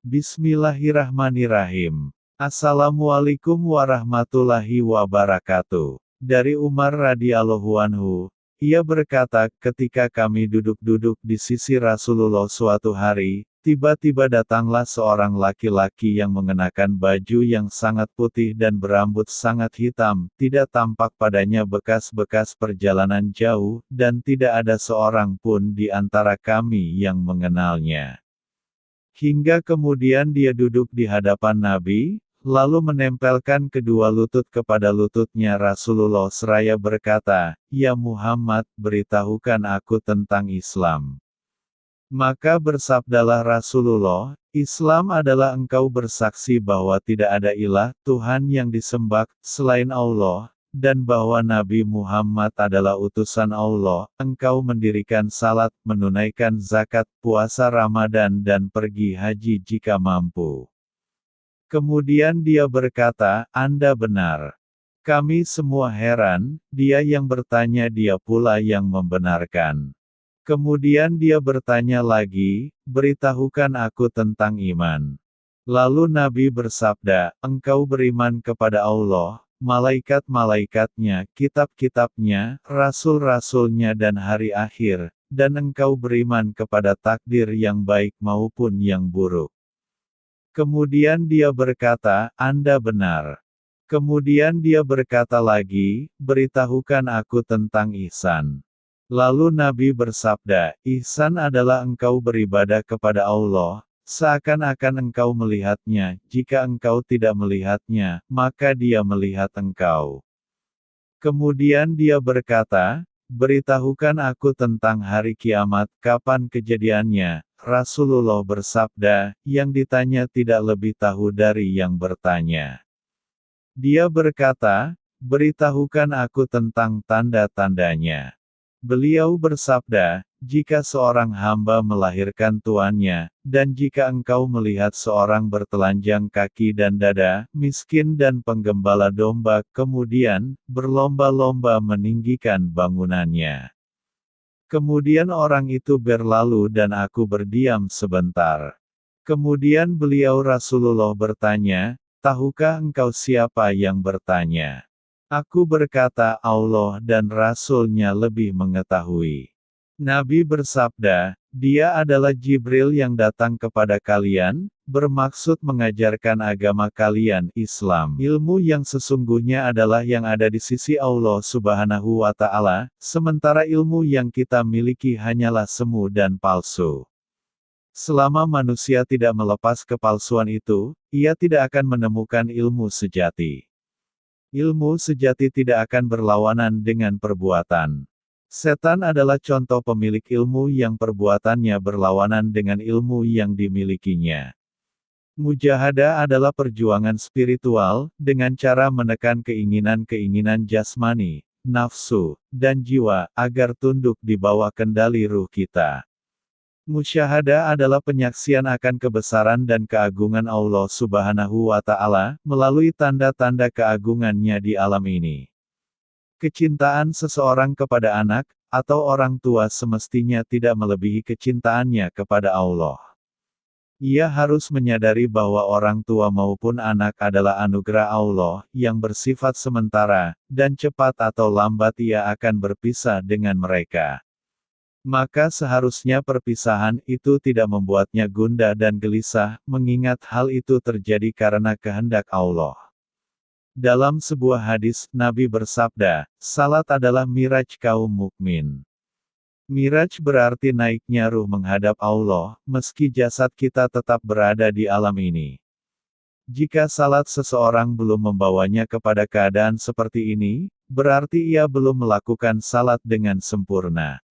Bismillahirrahmanirrahim. Assalamualaikum warahmatullahi wabarakatuh. Dari Umar radhiyallahu anhu, ia berkata, ketika kami duduk-duduk di sisi Rasulullah suatu hari, tiba-tiba datanglah seorang laki-laki yang mengenakan baju yang sangat putih dan berambut sangat hitam, tidak tampak padanya bekas-bekas perjalanan jauh, dan tidak ada seorang pun di antara kami yang mengenalnya. Hingga kemudian dia duduk di hadapan Nabi, lalu menempelkan kedua lutut kepada lututnya Rasulullah seraya berkata, "Ya Muhammad, beritahukan aku tentang Islam." Maka bersabdalah Rasulullah, Islam adalah engkau bersaksi bahwa tidak ada ilah, Tuhan yang disembah, selain Allah, dan bahwa Nabi Muhammad adalah utusan Allah, engkau mendirikan salat, menunaikan zakat, puasa Ramadan dan pergi haji jika mampu. Kemudian dia berkata, Anda benar. Kami semua heran, dia yang bertanya dia pula yang membenarkan. Kemudian dia bertanya lagi, beritahukan aku tentang iman. Lalu Nabi bersabda, engkau beriman kepada Allah, malaikat-malaikatnya, kitab-kitabnya, rasul-rasulnya dan hari akhir, dan engkau beriman kepada takdir yang baik maupun yang buruk. Kemudian dia berkata, Anda benar. Kemudian dia berkata lagi, beritahukan aku tentang ihsan. Lalu Nabi bersabda, ihsan adalah engkau beribadah kepada Allah, seakan-akan engkau melihatnya, jika engkau tidak melihatnya, maka dia melihat engkau. Kemudian dia berkata, beritahukan aku tentang hari kiamat, kapan kejadiannya. Rasulullah bersabda, yang ditanya tidak lebih tahu dari yang bertanya. Dia berkata, beritahukan aku tentang tanda-tandanya. Beliau bersabda, jika seorang hamba melahirkan tuannya, dan jika engkau melihat seorang bertelanjang kaki dan dada, miskin dan penggembala domba, kemudian, berlomba-lomba meninggikan bangunannya. Kemudian orang itu berlalu dan aku berdiam sebentar. Kemudian beliau Rasulullah bertanya, tahukah engkau siapa yang bertanya? Aku berkata, Allah dan Rasul-Nya lebih mengetahui. Nabi bersabda, dia adalah Jibril yang datang kepada kalian, bermaksud mengajarkan agama kalian, Islam. Ilmu yang sesungguhnya adalah yang ada di sisi Allah Subhanahu wa Ta'ala, sementara ilmu yang kita miliki hanyalah semu dan palsu. Selama manusia tidak melepas kepalsuan itu, ia tidak akan menemukan ilmu sejati. Ilmu sejati tidak akan berlawanan dengan perbuatan. Setan adalah contoh pemilik ilmu yang perbuatannya berlawanan dengan ilmu yang dimilikinya. Mujahadah adalah perjuangan spiritual, dengan cara menekan keinginan-keinginan jasmani, nafsu, dan jiwa, agar tunduk di bawah kendali ruh kita. Musyahadah adalah penyaksian akan kebesaran dan keagungan Allah Subhanahu wa Ta'ala, melalui tanda-tanda keagungannya di alam ini. Kecintaan seseorang kepada anak, atau orang tua semestinya tidak melebihi kecintaannya kepada Allah. Ia harus menyadari bahwa orang tua maupun anak adalah anugerah Allah, yang bersifat sementara, dan cepat atau lambat ia akan berpisah dengan mereka. Maka seharusnya perpisahan itu tidak membuatnya gundah dan gelisah, mengingat hal itu terjadi karena kehendak Allah. Dalam sebuah hadis, Nabi bersabda, salat adalah miraj kaum mukmin. Miraj berarti naiknya ruh menghadap Allah, meski jasad kita tetap berada di alam ini. Jika salat seseorang belum membawanya kepada keadaan seperti ini, berarti ia belum melakukan salat dengan sempurna.